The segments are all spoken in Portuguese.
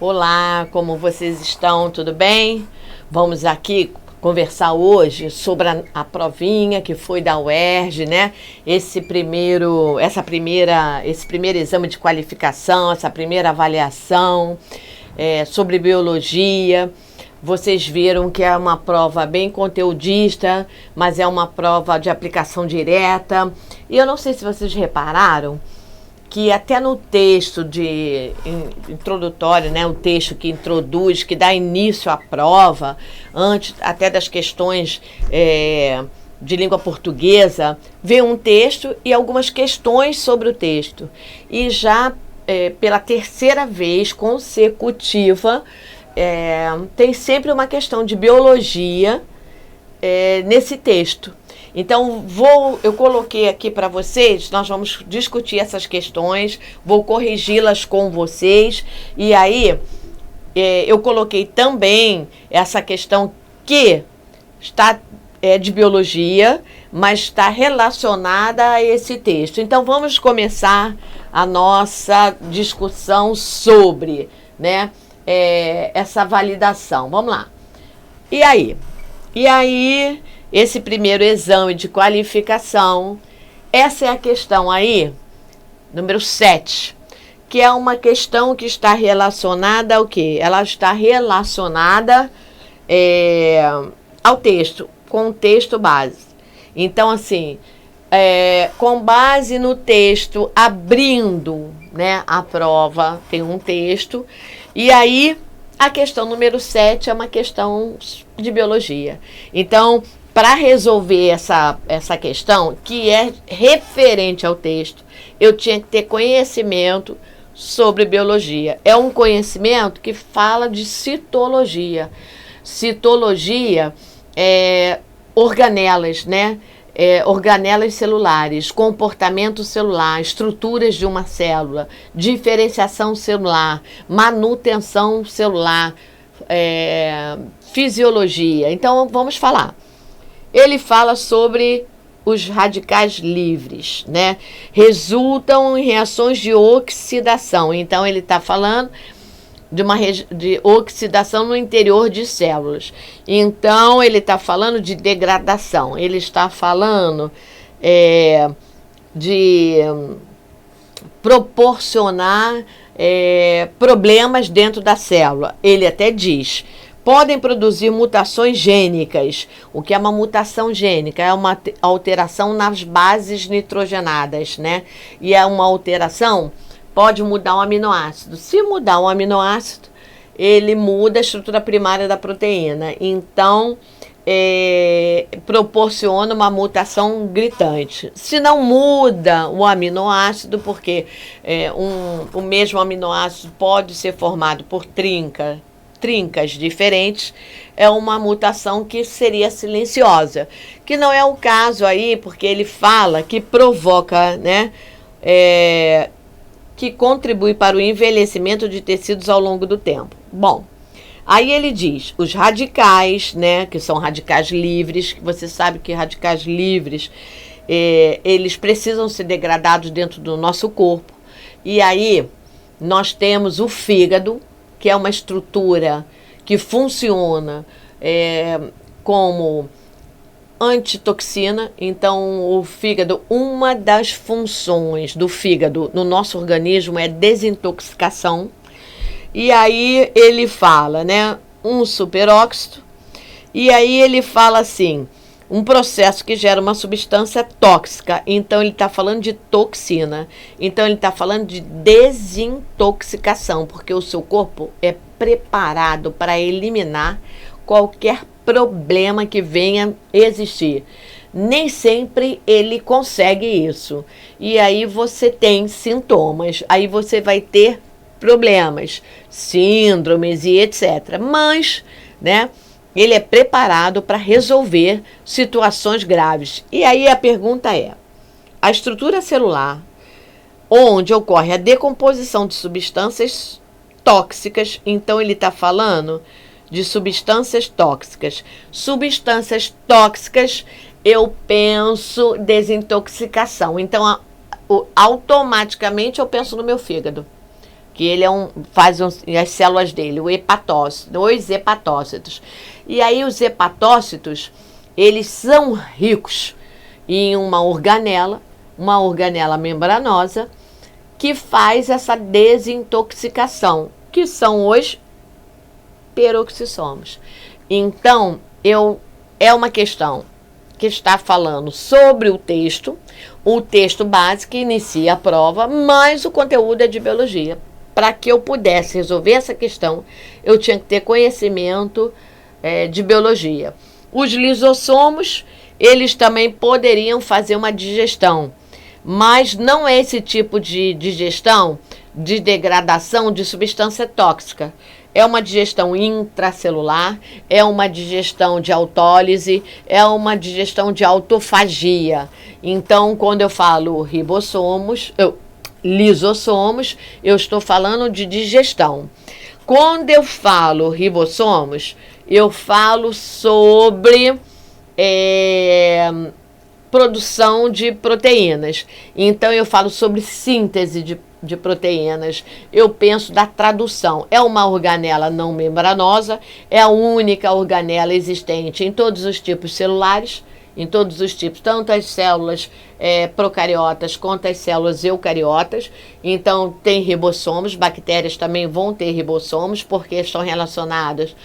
Olá, como vocês estão? Tudo bem? Vamos aqui conversar hoje sobre a provinha que foi da UERJ, né? Esse primeiro exame de qualificação, essa primeira avaliação sobre biologia. Vocês viram que é uma prova bem conteudista, mas é uma prova de aplicação direta. E eu não sei se vocês repararam que até no texto introdutório, né, o texto que introduz, que dá início à prova, antes até das questões de língua portuguesa, vem um texto e algumas questões sobre o texto. E já pela terceira vez consecutiva, tem sempre uma questão de biologia nesse texto. Então, eu coloquei aqui para vocês, nós vamos discutir essas questões, vou corrigi-las com vocês. E aí, eu coloquei também essa questão que está de biologia, mas está relacionada a esse texto. Então, vamos começar a nossa discussão sobre, né, essa validação. Vamos lá. E aí, esse primeiro exame de qualificação, essa é a questão aí, número 7, que é uma questão que está relacionada ao quê? Ela está relacionada ao texto, com o texto base. Então, assim, com base no texto, abrindo, né, a prova, tem um texto, e aí a questão número 7 é uma questão de biologia. Então, para resolver essa questão, que é referente ao texto, eu tinha que ter conhecimento sobre biologia. É um conhecimento que fala de citologia. Citologia é organelas, né? Organelas celulares, comportamento celular, estruturas de uma célula, diferenciação celular, manutenção celular, fisiologia. Então, vamos falar. Ele fala sobre os radicais livres, né? Resultam em reações de oxidação. Então, ele está falando de oxidação no interior de células. Então, ele está falando de degradação. Ele está falando de proporcionar problemas dentro da célula. Ele até diz: podem produzir mutações gênicas. O que é uma mutação gênica? É uma alteração nas bases nitrogenadas, né? E é uma alteração, pode mudar um aminoácido. Se mudar um aminoácido, ele muda a estrutura primária da proteína. Então, proporciona uma mutação gritante. Se não muda o aminoácido, porque o mesmo aminoácido pode ser formado por trincas diferentes, é uma mutação que seria silenciosa, que não é o caso aí, porque ele fala que provoca, né, que contribui para o envelhecimento de tecidos ao longo do tempo. Bom, aí ele diz, os radicais, né, que são radicais livres, que você sabe que radicais livres, eles precisam ser degradados dentro do nosso corpo. E aí nós temos o fígado, que é uma estrutura que funciona como antitoxina. Então, o fígado, uma das funções do fígado no nosso organismo é desintoxicação. E aí ele fala, né, um superóxido, e aí ele fala assim, um processo que gera uma substância tóxica. Então, ele está falando de toxina. Então, ele está falando de desintoxicação, porque o seu corpo é preparado para eliminar qualquer problema que venha existir. Nem sempre ele consegue isso. E aí você tem sintomas, aí você vai ter problemas, síndromes e etc. Mas, né, ele é preparado para resolver situações graves. E aí a pergunta é, a estrutura celular, onde ocorre a decomposição de substâncias tóxicas, então ele está falando de substâncias tóxicas. Substâncias tóxicas, eu penso desintoxicação. Então, automaticamente eu penso no meu fígado. que ele faz as células dele, o hepatócito, os hepatócitos. E aí os hepatócitos, eles são ricos em uma organela membranosa, que faz essa desintoxicação, que são os peroxissomos. Então, é uma questão que está falando sobre o texto base que inicia a prova, mas o conteúdo é de biologia. Para que eu pudesse resolver essa questão, eu tinha que ter conhecimento de biologia. Os lisossomos, eles também poderiam fazer uma digestão, mas não é esse tipo de digestão, de degradação de substância tóxica. É uma digestão intracelular, é uma digestão de autólise, é uma digestão de autofagia. Então, quando eu falo lisossomos, eu estou falando de digestão. Quando eu falo ribossomos, eu falo sobre produção de proteínas. Então, eu falo sobre síntese de proteínas. Eu penso da tradução. É uma organela não membranosa, é a única organela existente em todos os tipos celulares, em todos os tipos, tanto as células procariotas quanto as células eucariotas. Então, tem ribossomos, bactérias também vão ter ribossomos, porque estão relacionadas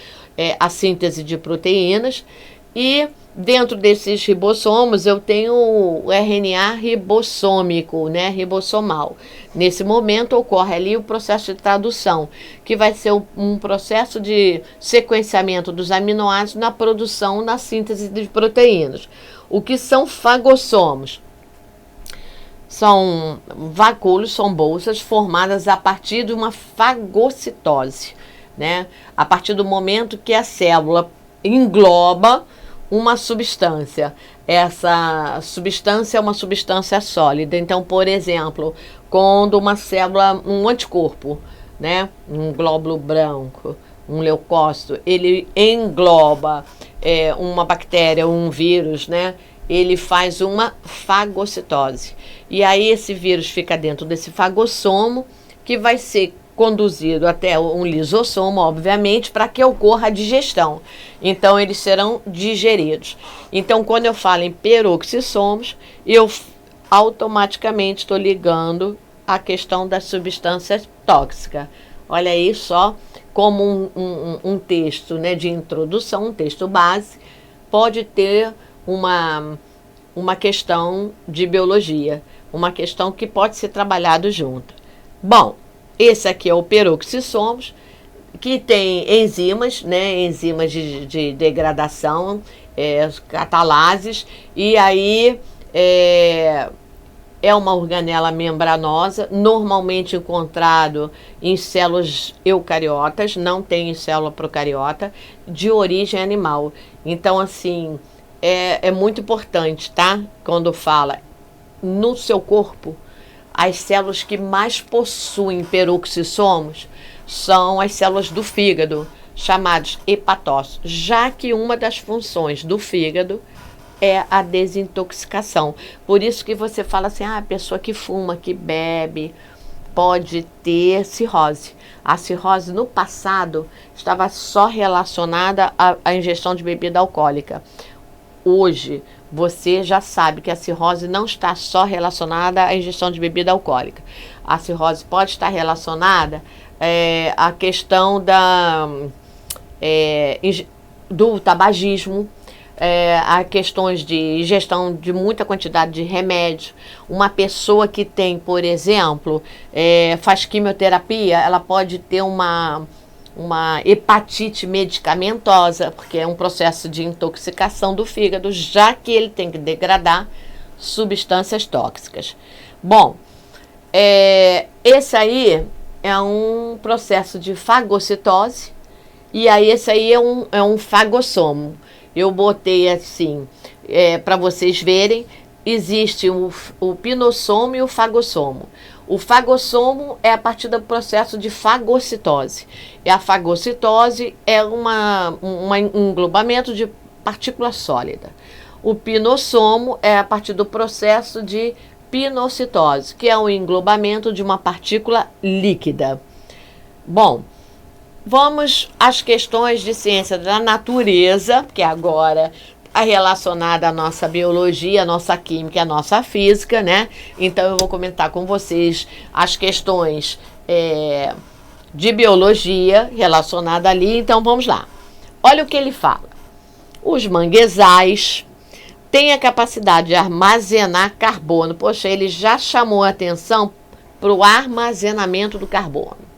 à síntese de proteínas. E dentro desses ribossomos eu tenho o RNA ribossômico, né, ribossomal. Nesse momento ocorre ali o processo de tradução, que vai ser um processo de sequenciamento dos aminoácidos na produção, na síntese de proteínas. O que são fagossomos? São vacúolos, são bolsas formadas a partir de uma fagocitose, né? A partir do momento que a célula engloba uma substância. Essa substância é uma substância sólida. Então, por exemplo, quando uma célula, um anticorpo, né, um glóbulo branco, um leucócito, ele engloba uma bactéria, um vírus, né, ele faz uma fagocitose. E aí esse vírus fica dentro desse fagossomo, que vai ser conduzido até um lisossomo, obviamente, para que ocorra a digestão. Então, eles serão digeridos. Então, quando eu falo em peroxissomos, eu automaticamente estou ligando a questão das substâncias tóxicas. Olha aí só como um texto, né, de introdução, um texto base, pode ter uma questão de biologia, uma questão que pode ser trabalhado junto. Bom, esse aqui é o peroxissomos, que tem enzimas, né, enzimas de degradação, catalases, e aí é uma organela membranosa, normalmente encontrado em células eucariotas, não tem em célula procariota, de origem animal. Então, assim, é muito importante, tá? Quando fala no seu corpo, as células que mais possuem peroxissomos são as células do fígado, chamadas hepatócitos, já que uma das funções do fígado é a desintoxicação. Por isso que você fala assim, a pessoa que fuma, que bebe, pode ter cirrose. A cirrose no passado estava só relacionada à ingestão de bebida alcoólica. Hoje, você já sabe que a cirrose não está só relacionada à ingestão de bebida alcoólica. A cirrose pode estar relacionada à questão do tabagismo, a questões de ingestão de muita quantidade de remédio. Uma pessoa que tem, por exemplo, faz quimioterapia, ela pode ter uma hepatite medicamentosa, porque é um processo de intoxicação do fígado, já que ele tem que degradar substâncias tóxicas. Bom, esse aí é um processo de fagocitose, e aí esse aí é um fagossomo. Eu botei assim, para vocês verem, existe o pinossomo e o fagossomo. O fagossomo é a partir do processo de fagocitose. E a fagocitose é um englobamento de partícula sólida. O pinossomo é a partir do processo de pinocitose, que é um englobamento de uma partícula líquida. Bom, vamos às questões de ciência da natureza, que agora é relacionada à nossa biologia, à nossa química, à nossa física, né? Então eu vou comentar com vocês as questões de biologia relacionada ali. Então vamos lá. Olha o que ele fala. Os manguezais têm a capacidade de armazenar carbono. Poxa, ele já chamou a atenção para o armazenamento do carbono.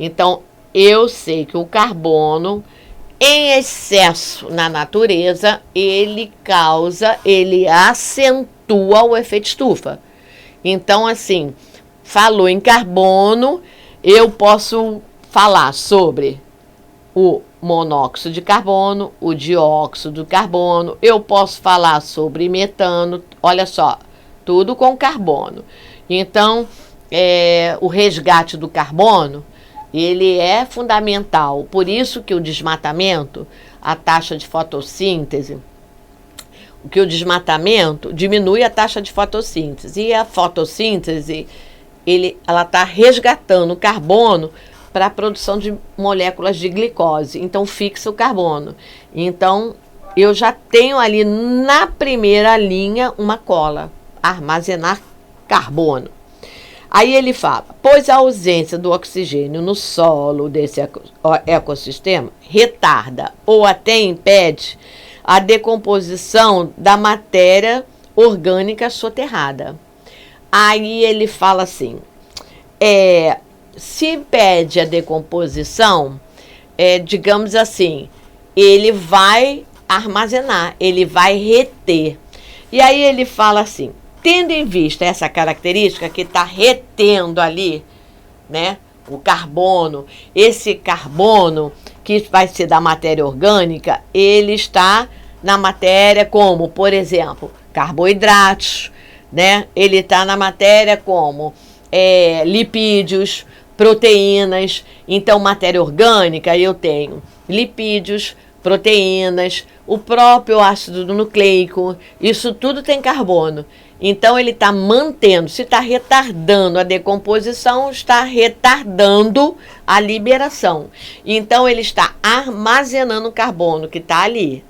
Então, eu sei que o carbono, em excesso na natureza, ele acentua o efeito estufa. Então, assim, falou em carbono, eu posso falar sobre o monóxido de carbono, o dióxido de carbono, eu posso falar sobre metano, olha só, tudo com carbono. Então, o resgate do carbono, ele é fundamental. Por isso que o desmatamento, a taxa de fotossíntese, o desmatamento diminui a taxa de fotossíntese. E a fotossíntese, ela está resgatando o carbono para a produção de moléculas de glicose. Então, fixa o carbono. Então, eu já tenho ali na primeira linha uma cola, armazenar carbono. Aí ele fala, pois a ausência do oxigênio no solo desse ecossistema retarda ou até impede a decomposição da matéria orgânica soterrada. Aí ele fala assim, se impede a decomposição, digamos assim, ele vai armazenar, ele vai reter. E aí ele fala assim, tendo em vista essa característica que está retendo ali, né, o carbono, esse carbono que vai ser da matéria orgânica, ele está na matéria como, por exemplo, carboidratos, né? Ele está na matéria como lipídios, proteínas. Então, matéria orgânica, eu tenho lipídios, proteínas, o próprio ácido nucleico, isso tudo tem carbono. Então, ele está mantendo, se está retardando a decomposição, está retardando a liberação. Então, ele está armazenando o carbono que está ali,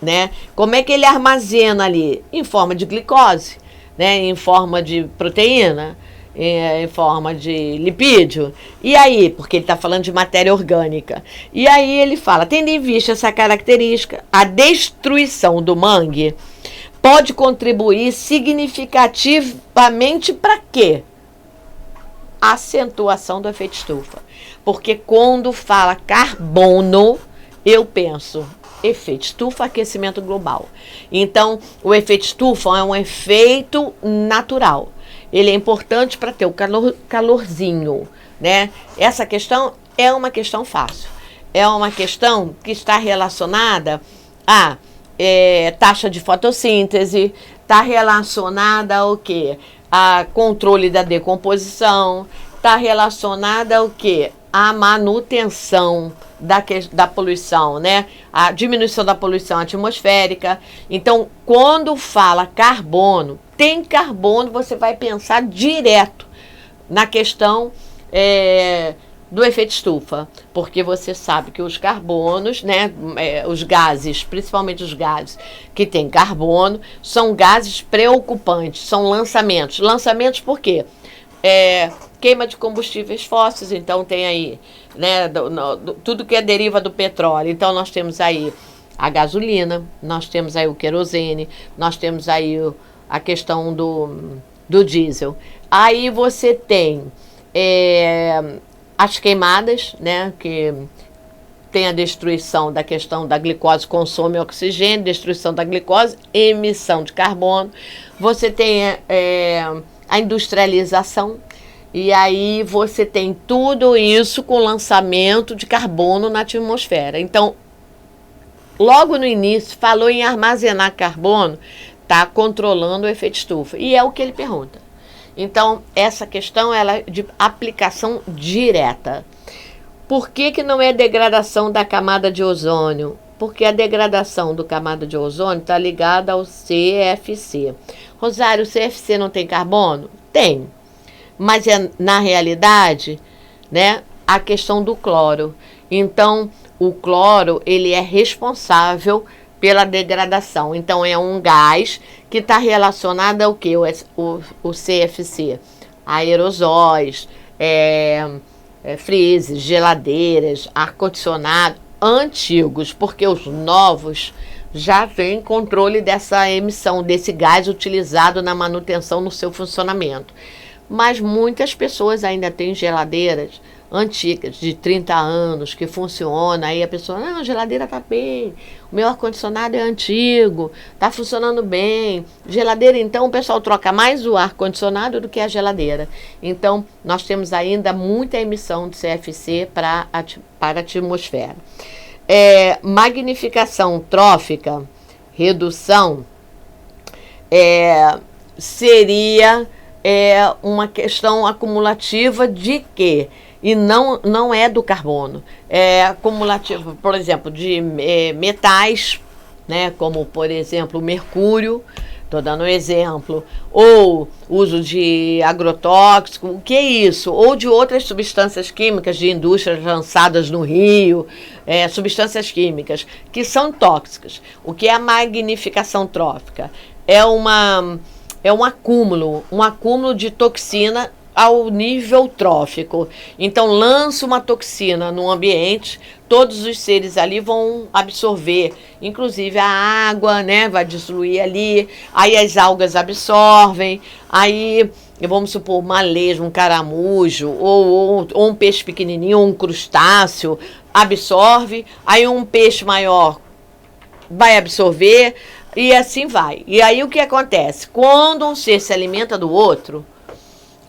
né? Como é que ele armazena ali? Em forma de glicose, né? Em forma de proteína, em forma de lipídio. E aí, porque ele está falando de matéria orgânica. E aí ele fala, tendo em vista essa característica, a destruição do mangue pode contribuir significativamente para quê? A acentuação do efeito estufa. Porque quando fala carbono, eu penso efeito estufa, aquecimento global. Então, o efeito estufa é um efeito natural. Ele é importante para ter o calorzinho, né? Essa questão é uma questão fácil. É uma questão que está relacionada a taxa de fotossíntese, está relacionada ao quê? A controle da decomposição, está relacionada ao quê? A manutenção da poluição, né? A diminuição da poluição atmosférica. Então, quando fala carbono, tem carbono, você vai pensar direto na questão do efeito estufa, porque você sabe que os carbonos, né, os gases, principalmente os gases que têm carbono, são gases preocupantes, são lançamentos. Lançamentos por quê? Queima de combustíveis fósseis, então tem aí, né, tudo que deriva do petróleo. Então nós temos aí a gasolina, nós temos aí o querosene, nós temos aí a questão do diesel. Aí você tem as queimadas, né, que tem a destruição da questão da glicose, consome oxigênio, destruição da glicose, emissão de carbono. Você tem a industrialização, e aí você tem tudo isso com lançamento de carbono na atmosfera. Então, logo no início, falou em armazenar carbono, está controlando o efeito estufa. E é o que ele pergunta. Então, essa questão ela é de aplicação direta. Por que não é degradação da camada de ozônio? Porque a degradação da camada de ozônio está ligada ao CFC. Rosário, o CFC não tem carbono? Tem. Mas na realidade, né, a questão do cloro. Então, o cloro, ele é responsável pela degradação. Então, é um gás que está relacionado ao que? O CFC. Aerosóis, freezers, geladeiras, ar-condicionado antigos, porque os novos já têm controle dessa emissão, desse gás utilizado na manutenção no seu funcionamento. Mas muitas pessoas ainda têm geladeiras antigas, de 30 anos, que funciona, aí a pessoa, não, a geladeira está bem, o meu ar-condicionado é antigo, está funcionando bem. Geladeira, então, o pessoal troca mais o ar-condicionado do que a geladeira. Então, nós temos ainda muita emissão de CFC para a atmosfera. Magnificação trófica, redução, seria uma questão acumulativa de quê? E não é do carbono. É acumulativo, por exemplo, de metais, né, como, por exemplo, o mercúrio, estou dando um exemplo, ou uso de agrotóxico, o que é isso? Ou de outras substâncias químicas de indústrias lançadas no rio, substâncias químicas que são tóxicas. O que é a magnificação trófica? É um acúmulo de toxina ao nível trófico. Então, lança uma toxina no ambiente, todos os seres ali vão absorver, inclusive a água, né, vai diluir ali, aí as algas absorvem, aí, vamos supor, uma lesma, um caramujo, ou um peixe pequenininho, ou um crustáceo, absorve, aí um peixe maior vai absorver, e assim vai. E aí o que acontece? Quando um ser se alimenta do outro,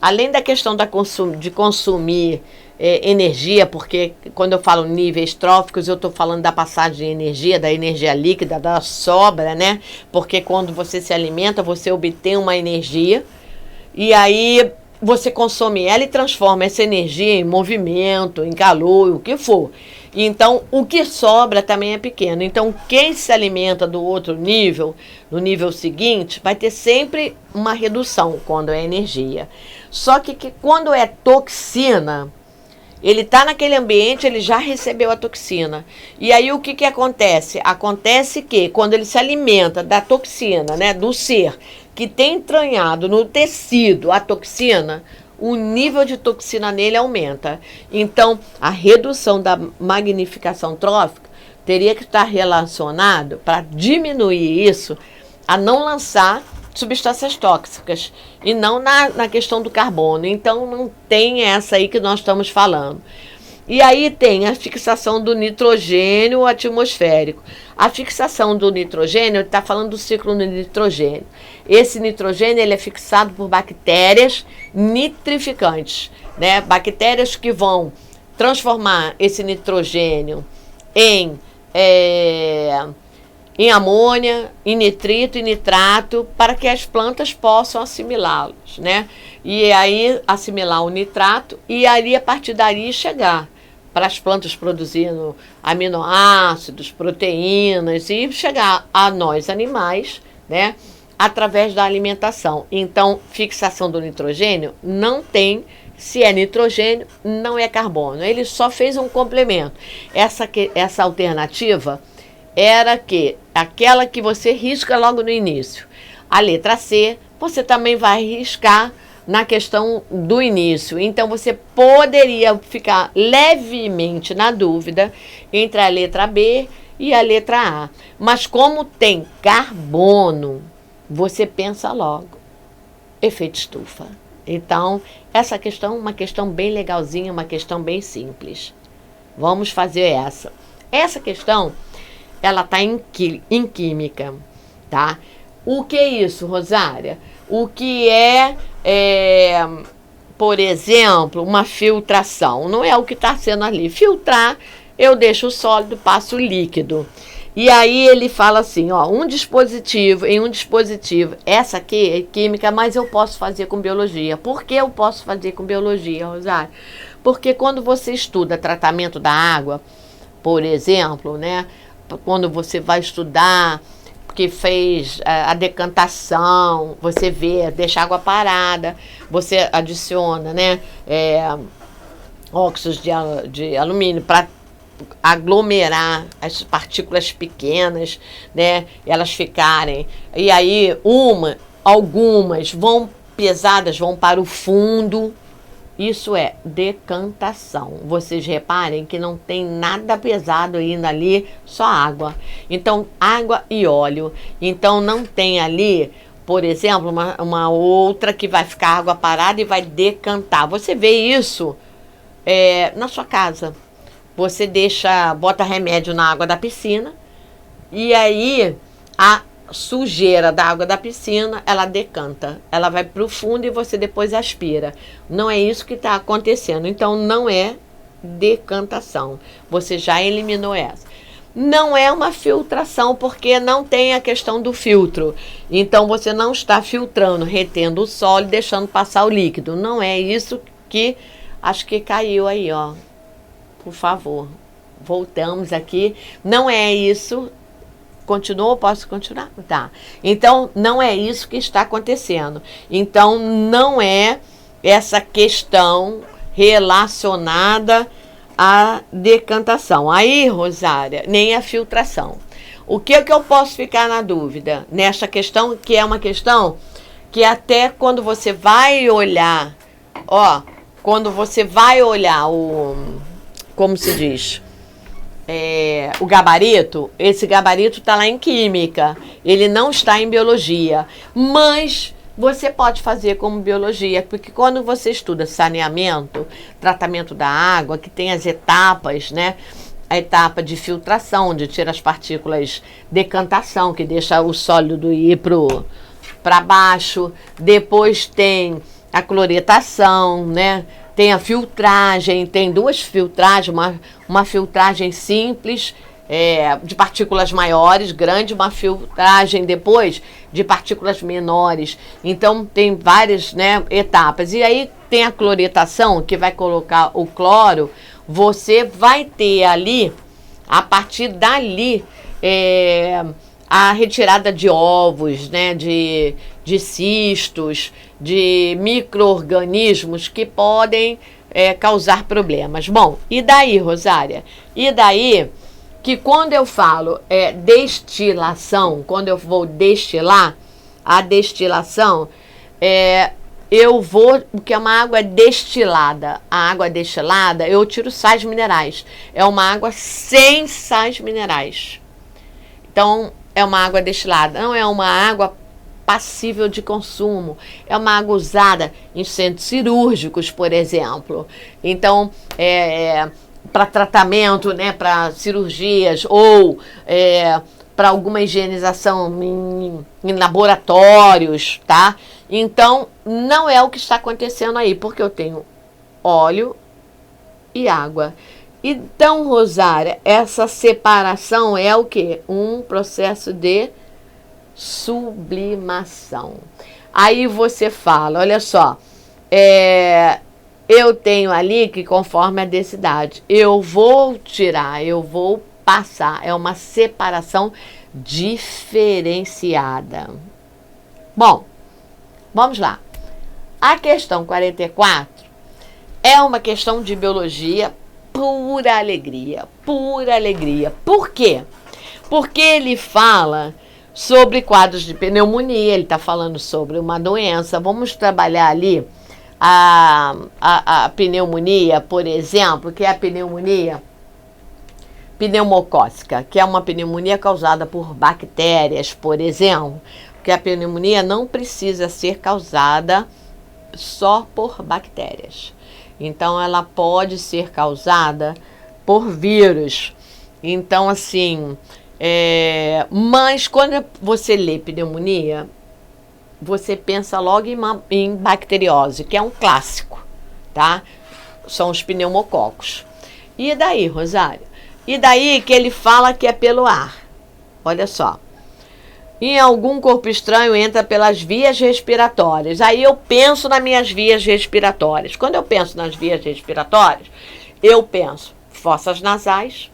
além da questão de consumir energia, porque quando eu falo níveis tróficos, eu estou falando da passagem de energia, da energia líquida, da sobra, né? Porque quando você se alimenta, você obtém uma energia e aí você consome ela e transforma essa energia em movimento, em calor, o que for. Então, o que sobra também é pequeno. Então, quem se alimenta do outro nível, no nível seguinte, vai ter sempre uma redução quando é energia. Só que quando é toxina, ele está naquele ambiente, ele já recebeu a toxina. E aí o que acontece? Acontece que quando ele se alimenta da toxina, né, do ser que tem entranhado no tecido a toxina, o nível de toxina nele aumenta. Então, a redução da magnificação trófica teria que estar relacionado, para diminuir isso, a não lançar substâncias tóxicas e não na questão do carbono. Então, não tem essa aí que nós estamos falando. E aí tem a fixação do nitrogênio atmosférico. A fixação do nitrogênio, ele está falando do ciclo do nitrogênio. Esse nitrogênio ele é fixado por bactérias nitrificantes, né? Bactérias que vão transformar esse nitrogênio em amônia, em nitrito e nitrato, para que as plantas possam assimilá-los, né? E aí assimilar o nitrato e aí a partir daí chegar para as plantas produzindo aminoácidos, proteínas e chegar a nós animais, né, através da alimentação. Então, fixação do nitrogênio não tem, se é nitrogênio, não é carbono. Ele só fez um complemento. Essa alternativa era aquela que você risca logo no início. A letra C, você também vai riscar na questão do início. Então, você poderia ficar levemente na dúvida entre a letra B e a letra A. Mas como tem carbono, você pensa logo, efeito estufa. Então, essa questão é uma questão bem legalzinha, uma questão bem simples. Vamos fazer essa. Essa questão, ela está em química, tá? O que é isso, Rosária? O que por exemplo, uma filtração. Não é o que está sendo ali. Filtrar, eu deixo o sólido, passo o líquido. E aí ele fala assim, ó, em um dispositivo, essa aqui é química, mas eu posso fazer com biologia. Por que eu posso fazer com biologia, Rosário? Porque quando você estuda tratamento da água, por exemplo, né, quando você vai estudar que fez a decantação, você vê, deixa a água parada, você adiciona, né, óxidos de alumínio para aglomerar as partículas pequenas, né? Elas ficarem. E aí algumas vão pesadas, vão para o fundo. Isso é decantação. Vocês reparem que não tem nada pesado ainda ali, só água. Então, água e óleo. Então, não tem ali, por exemplo, uma outra que vai ficar água parada e vai decantar. Você vê isso na sua casa. Você bota remédio na água da piscina e aí a sujeira da água da piscina, ela decanta. Ela vai para o fundo e você depois aspira. Não é isso que está acontecendo. Então, não é decantação. Você já eliminou essa. Não é uma filtração, porque não tem a questão do filtro. Então, você não está filtrando, retendo o sólido, deixando passar o líquido. Não é isso que... Acho que caiu aí, ó. Por favor, voltamos aqui. Não é isso. Continuou? Posso continuar? Tá. Então, não é isso que está acontecendo. Então, não é essa questão relacionada à decantação. Aí, Rosária, nem a filtração. O que eu posso ficar na dúvida nessa questão, que é uma questão que até quando você vai olhar, quando você vai olhar como se diz, o gabarito, esse gabarito está lá em química, ele não está em biologia, mas você pode fazer como biologia, porque quando você estuda saneamento, tratamento da água, que tem as etapas, né? A etapa de filtração, onde tira as partículas, decantação, que deixa o sólido ir para baixo, depois tem a cloretação, né? Tem a filtragem, tem duas filtragens, uma filtragem simples, de partículas maiores, grande, uma filtragem depois de partículas menores. Então, tem várias, né, etapas. E aí tem a cloretação, que vai colocar o cloro. Você vai ter ali, a partir dali, a retirada de ovos, né, de cistos, de micro-organismos que podem causar problemas. Bom, e daí, Rosária? E daí que quando eu falo destilação, quando eu vou destilar, a destilação, porque é uma água destilada. A água destilada, eu tiro sais minerais. É uma água sem sais minerais. Então, é uma água destilada, não é uma água passível de consumo. É uma água usada em centros cirúrgicos, por exemplo. Então, para tratamento, né, para cirurgias ou para alguma higienização em laboratórios, tá? Então, não é o que está acontecendo aí, porque eu tenho óleo e água. Então, Rosária, essa separação é o quê? Um processo de sublimação. Aí você fala, olha só, eu tenho ali que conforme a densidade, eu vou tirar, eu vou passar, é uma separação diferenciada. Bom, vamos lá. A questão 44 é uma questão de biologia pura alegria, pura alegria. Por quê? Porque ele fala sobre quadros de pneumonia, ele está falando sobre uma doença. Vamos trabalhar ali a pneumonia, por exemplo, que é a pneumonia pneumocócica, que é uma pneumonia causada por bactérias, por exemplo, porque a pneumonia não precisa ser causada só por bactérias. Então, ela pode ser causada por vírus. Então, assim, mas quando você lê pneumonia, você pensa logo em bacteriose, que é um clássico, tá? São os pneumococos. E daí, Rosário? E daí que ele fala que é pelo ar. Olha só. Em algum corpo estranho entra pelas vias respiratórias. Aí eu penso nas minhas vias respiratórias. Quando eu penso nas vias respiratórias, eu penso fossas nasais.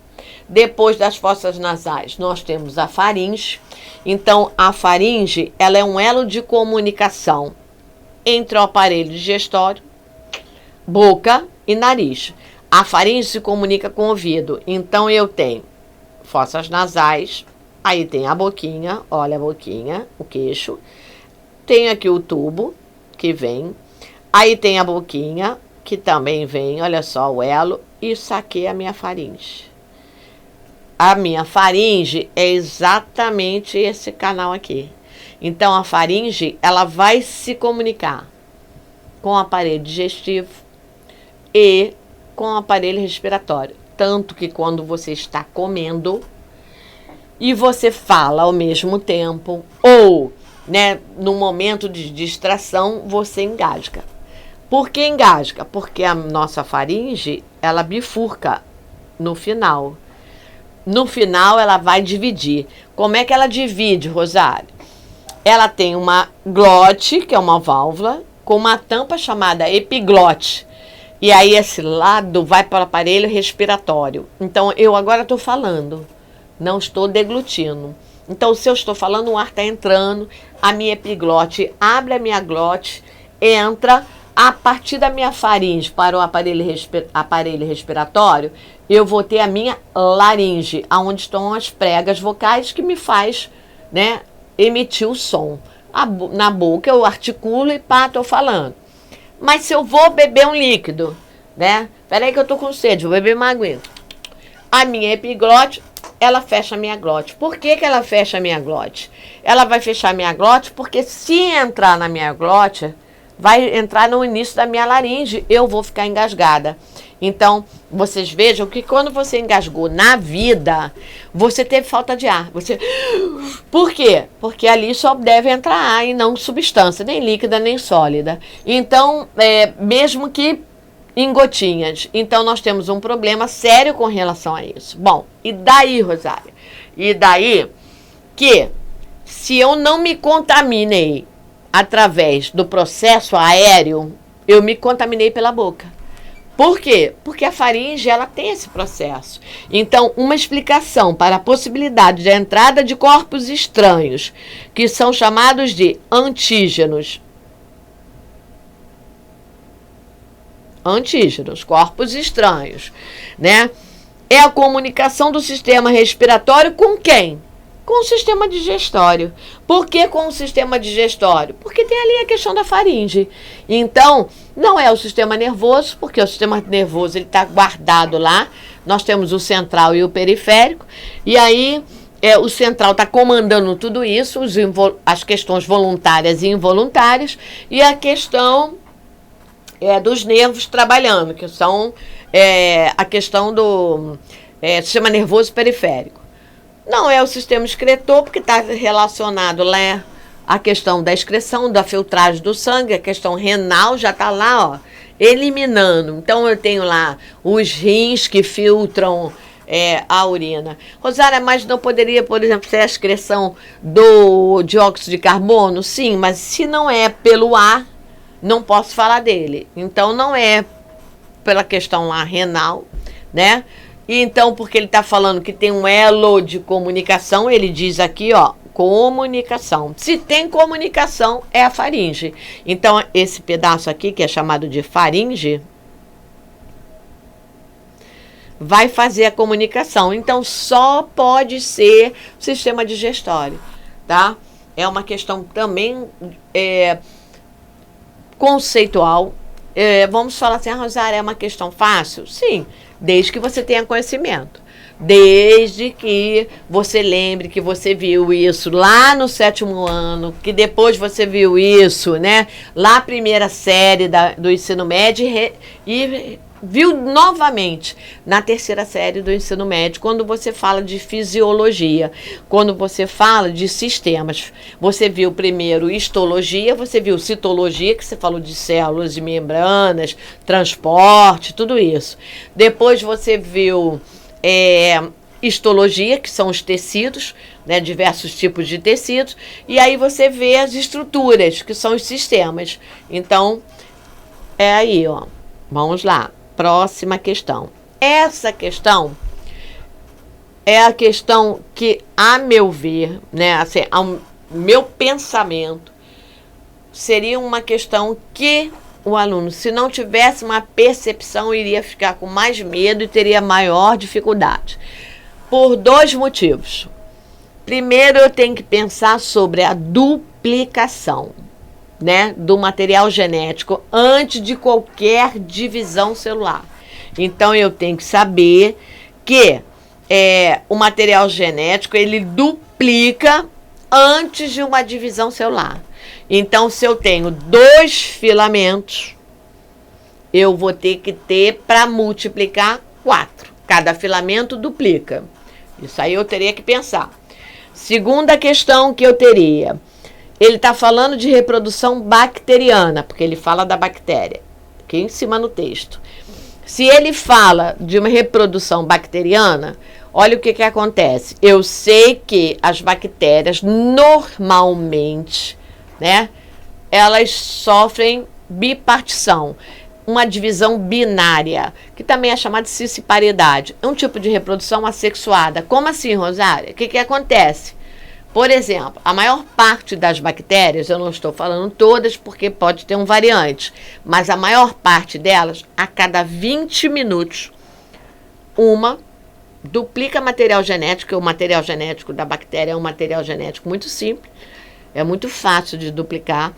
Depois das fossas nasais, nós temos a faringe. Então, a faringe, ela é um elo de comunicação entre o aparelho digestório, boca e nariz. A faringe se comunica com o ouvido. Então, eu tenho fossas nasais, aí tem a boquinha, olha a boquinha, o queixo. Tem aqui o tubo, que vem. Aí tem a boquinha, que também vem, olha só o elo. E isso aqui é a minha faringe. A minha faringe é exatamente esse canal aqui. Então, a faringe, ela vai se comunicar com o aparelho digestivo e com o aparelho respiratório. Tanto que quando você está comendo e você fala ao mesmo tempo, ou, né, no momento de distração, você engasga. Por que engasga? Porque a nossa faringe, ela bifurca no final. No final, ela vai dividir. Como é que ela divide, Rosário? Ela tem uma glote, que é uma válvula, com uma tampa chamada epiglote. E aí esse lado vai para o aparelho respiratório. Então, eu agora estou falando, não estou deglutindo. Então, se eu estou falando, o ar está entrando, a minha epiglote abre a minha glote, entra a partir da minha faringe para o aparelho respiratório, eu vou ter a minha laringe, onde estão as pregas vocais que me faz, né, emitir o som. Na boca eu articulo e pá, estou falando. Mas se eu vou beber um líquido, né? Peraí que eu tô com sede, vou beber uma aguinha. A minha epiglote, ela fecha a minha glote. Por que que ela fecha a minha glote? Ela vai fechar a minha glote porque se entrar na minha glote, vai entrar no início da minha laringe, eu vou ficar engasgada. Então, vocês vejam que quando você engasgou na vida, você teve falta de ar. Por quê? Porque ali só deve entrar ar e não substância, nem líquida, nem sólida. Então, mesmo que em gotinhas. Então, nós temos um problema sério com relação a isso. Bom, e daí, Rosário? E daí que, se eu não me contaminei através do processo aéreo, eu me contaminei pela boca. Por quê? Porque a faringe, ela tem esse processo. Então, uma explicação para a possibilidade de entrada de corpos estranhos, que são chamados de antígenos. Antígenos, corpos estranhos, né? É a comunicação do sistema respiratório com quem? Com o sistema digestório. Por que com o sistema digestório? Porque tem ali a questão da faringe. Então, não é o sistema nervoso, porque o sistema nervoso está guardado lá. Nós temos o central e o periférico. E aí, o central está comandando tudo isso, as questões voluntárias e involuntárias, e a questão dos nervos trabalhando, que são a questão do sistema nervoso periférico. Não é o sistema excretor, porque está relacionado lá a questão da excreção, da filtragem do sangue, a questão renal já está lá, ó, eliminando. Então, eu tenho lá os rins que filtram a urina. Rosária, mas não poderia, por exemplo, ser a excreção do dióxido de carbono? Sim, mas se não é pelo ar, não posso falar dele. Então, não é pela questão lá renal, né? E então, porque ele está falando que tem um elo de comunicação, ele diz aqui, ó, comunicação. Se tem comunicação, é a faringe. Então, esse pedaço aqui, que é chamado de faringe, vai fazer a comunicação. Então, só pode ser o sistema digestório, tá? É uma questão também conceitual. Vamos falar assim, Rosária, é uma questão fácil? Sim, desde que você tenha conhecimento. Desde que você lembre que você viu isso lá no 7º ano, que depois você viu isso, né, lá na primeira série do ensino médio e viu novamente na 3ª série do ensino médio, quando você fala de fisiologia, quando você fala de sistemas. Você viu primeiro histologia, você viu citologia, que você falou de células e membranas, transporte, tudo isso. Depois você viu histologia, que são os tecidos, né, diversos tipos de tecidos, e aí você vê as estruturas, que são os sistemas. Então, aí, ó. Vamos lá. Próxima questão. Essa questão é a questão que, a meu ver, né, assim, ao meu pensamento, seria uma questão que o aluno, se não tivesse uma percepção, iria ficar com mais medo e teria maior dificuldade. Por 2 motivos. Primeiro, eu tenho que pensar sobre a duplicação, né, do material genético antes de qualquer divisão celular. Então, eu tenho que saber que o material genético, ele duplica antes de uma divisão celular. Então, se eu tenho 2 filamentos, eu vou ter que ter para multiplicar 4. Cada filamento duplica. Isso aí eu teria que pensar. Segunda questão que eu teria, ele está falando de reprodução bacteriana, porque ele fala da bactéria, aqui em cima no texto. Se ele fala de uma reprodução bacteriana, olha o que acontece. Eu sei que as bactérias, normalmente, né, elas sofrem bipartição, uma divisão binária, que também é chamada de cisparidade. É um tipo de reprodução assexuada. Como assim, Rosária? O que acontece? Por exemplo, a maior parte das bactérias, eu não estou falando todas porque pode ter um variante, mas a maior parte delas, a cada 20 minutos, uma duplica material genético. O material genético da bactéria é um material genético muito simples, é muito fácil de duplicar,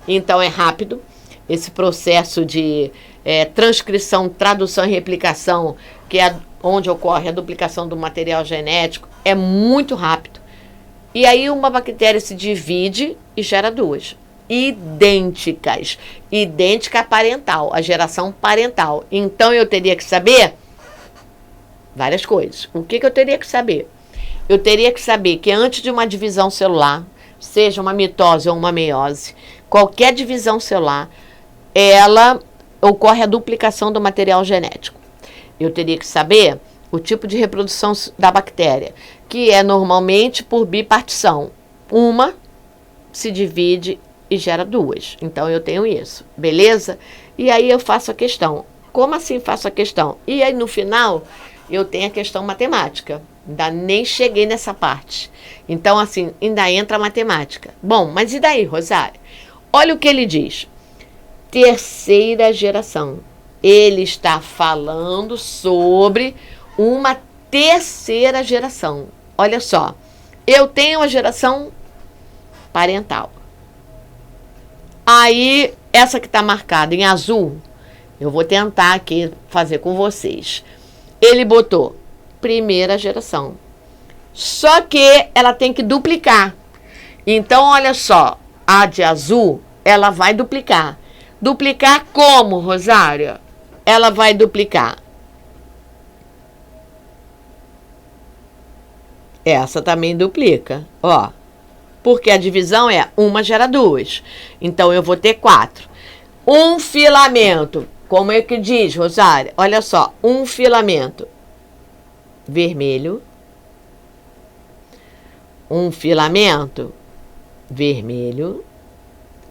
então é rápido. Esse processo de transcrição, tradução e replicação, que é onde ocorre a duplicação do material genético, é muito rápido. E aí uma bactéria se divide e gera 2. Idênticas. Idêntica parental, a geração parental. Então eu teria que saber várias coisas. O que eu teria que saber? Eu teria que saber que antes de uma divisão celular, seja uma mitose ou uma meiose, qualquer divisão celular, ela ocorre a duplicação do material genético. Eu teria que saber o tipo de reprodução da bactéria, que é normalmente por bipartição. Uma se divide e gera 2. Então, eu tenho isso, beleza? E aí eu faço a questão. Como assim faço a questão? E aí, no final, eu tenho a questão matemática. Ainda nem cheguei nessa parte. Então, assim, ainda entra a matemática. Bom, mas e daí, Rosário? Olha o que ele diz. Terceira geração. Ele está falando sobre uma terceira geração. Olha só, eu tenho a geração parental. Aí, essa que está marcada em azul, eu vou tentar aqui fazer com vocês. Ele botou primeira geração. Só que ela tem que duplicar. Então, olha só, a de azul, ela vai duplicar. Duplicar como, Rosária? Ela vai duplicar. Essa também duplica, ó. Porque a divisão é 1 gera 2. Então, eu vou ter 4. Um filamento. Como é que diz, Rosária? Olha só, um filamento vermelho. Um filamento vermelho.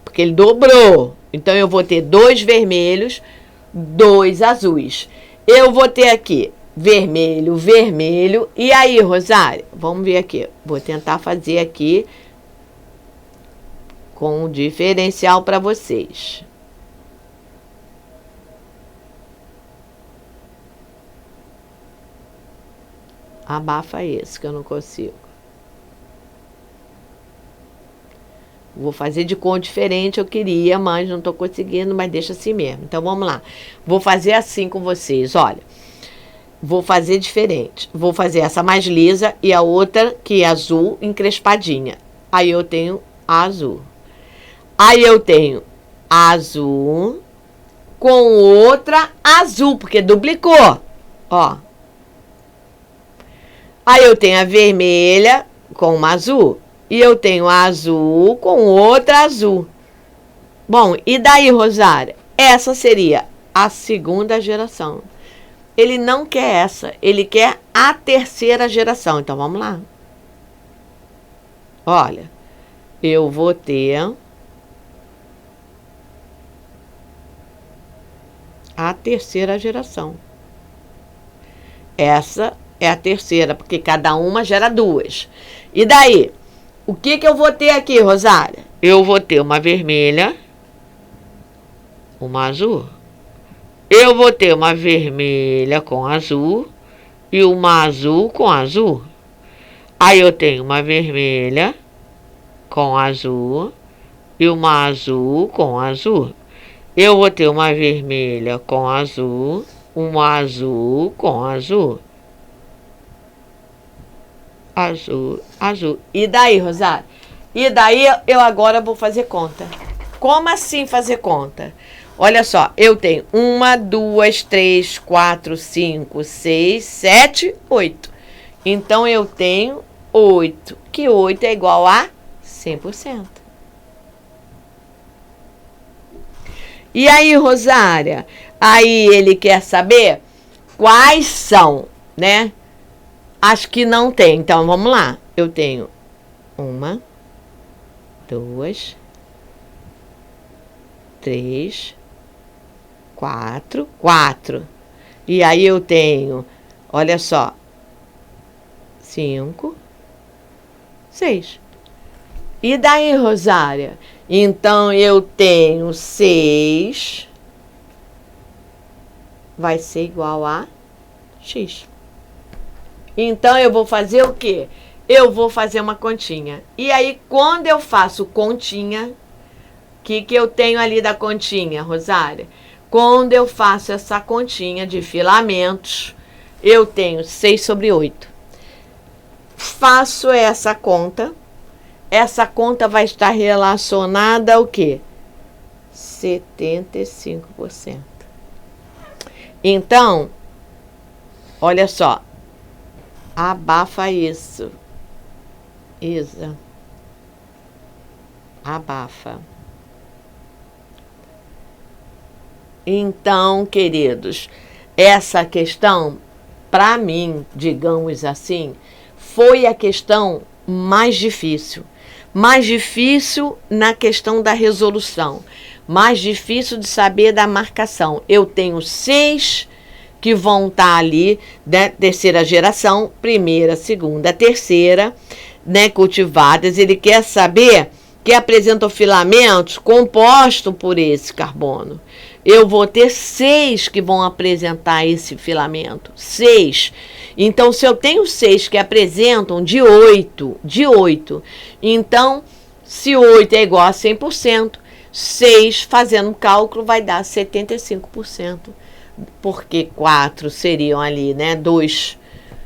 Porque ele dobrou. Então, eu vou ter 2 vermelhos, 2 azuis. Eu vou ter aqui vermelho, vermelho. E aí, Rosário? Vamos ver aqui. Vou tentar fazer aqui com um diferencial para vocês. Abafa esse, que eu não consigo. Vou fazer de cor diferente, eu queria, mas não estou conseguindo, mas deixa assim mesmo. Então, vamos lá. Vou fazer assim com vocês, olha. Vou fazer diferente. Vou fazer essa mais lisa e a outra, que é azul, encrespadinha. Aí eu tenho azul. Aí eu tenho azul com outra azul, porque duplicou. Ó. Aí eu tenho a vermelha com uma azul. E eu tenho a azul com outra azul. Bom, e daí, Rosária? Essa seria a segunda geração. Ele não quer essa, ele quer a terceira geração. Então, vamos lá. Olha, eu vou ter a terceira geração. Essa é a terceira, porque cada uma gera 2. E daí? O que eu vou ter aqui, Rosária? Eu vou ter uma vermelha uma azul. Eu vou ter uma vermelha com azul e uma azul com azul. Aí eu tenho uma vermelha com azul e uma azul com azul. Eu vou ter uma vermelha com azul, uma azul com azul. Azul, azul. E daí, Rosário? E daí eu agora vou fazer conta. Como assim fazer conta? Olha só, eu tenho 1, 2, 3, 4, 5, 6, 7, 8. Então eu tenho 8, que 8 é igual a 100%. E aí, Rosária, aí ele quer saber quais são, né? As que não tem. Então, vamos lá. Eu tenho 1, 2, 3, 4. E aí eu tenho, olha só, 5, 6. E daí, Rosária? Então, eu tenho 6, vai ser igual a X. Então, eu vou fazer o quê? Eu vou fazer uma continha. E aí, quando eu faço continha, o que eu tenho ali da continha, Rosária? Quando eu faço essa continha de filamentos, eu tenho 6 sobre 8. Faço essa conta. Essa conta vai estar relacionada ao quê? 75%. Então, olha só. Abafa isso. Isa. Abafa. Então, queridos, essa questão, para mim, digamos assim, foi a questão mais difícil. Mais difícil na questão da resolução. Mais difícil de saber da marcação. Eu tenho 6 que vão estar ali, né, terceira geração, primeira, segunda, terceira, né, cultivadas. Ele quer saber que apresentam filamentos compostos por esse carbono. Eu vou ter 6 que vão apresentar esse filamento. 6. Então, se eu tenho 6 que apresentam de 8, então, se 8 é igual a 100%, 6, fazendo cálculo, vai dar 75%. Porque 4 seriam ali, né? 2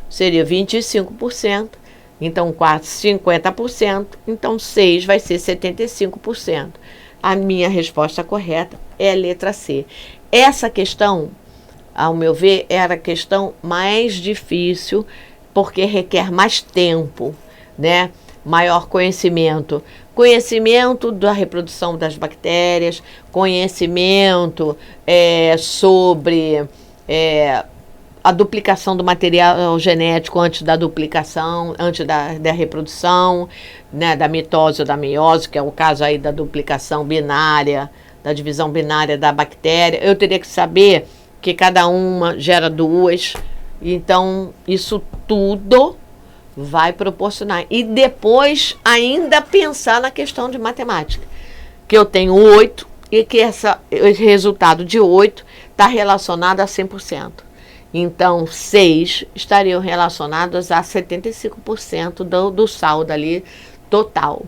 seria 25%. Então, 4, 50%. Então, 6 vai ser 75%. A minha resposta correta é a letra C. Essa questão, ao meu ver, era a questão mais difícil, porque requer mais tempo, né? Maior conhecimento. Conhecimento da reprodução das bactérias, conhecimento sobre a duplicação do material genético antes da duplicação, antes da reprodução, né, da mitose ou da meiose, que é o caso aí da duplicação binária, da divisão binária da bactéria. Eu teria que saber que cada uma gera 2, então isso tudo vai proporcionar. E depois ainda pensar na questão de matemática, que eu tenho 8 e que esse resultado de 8 está relacionado a 100%. Então, 6 estariam relacionados a 75% do saldo ali total,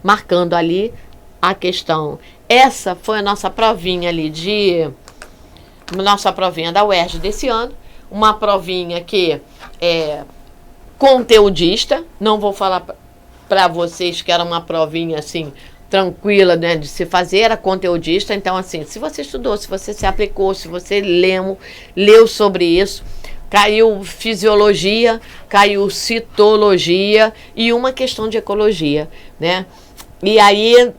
marcando ali a questão. Essa foi a nossa provinha ali nossa provinha da UERJ desse ano, uma provinha que é conteudista. Não vou falar para vocês que era uma provinha assim tranquila, né, de se fazer, era conteudista. Então, assim, se você estudou, se você se aplicou, se você leu sobre isso, caiu fisiologia, caiu citologia e uma questão de ecologia, né? E aí,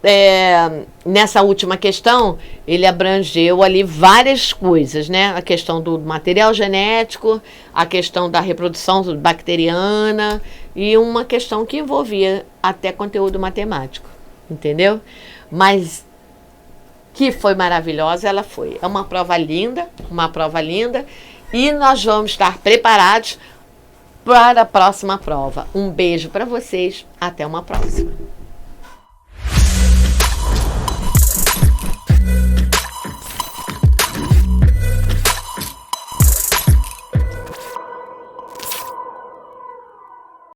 nessa última questão, ele abrangeu ali várias coisas, né? A questão do material genético, a questão da reprodução bacteriana e uma questão que envolvia até conteúdo matemático, entendeu? Mas que foi maravilhosa, ela foi. É uma prova linda, e nós vamos estar preparados para a próxima prova. Um beijo para vocês, até uma próxima.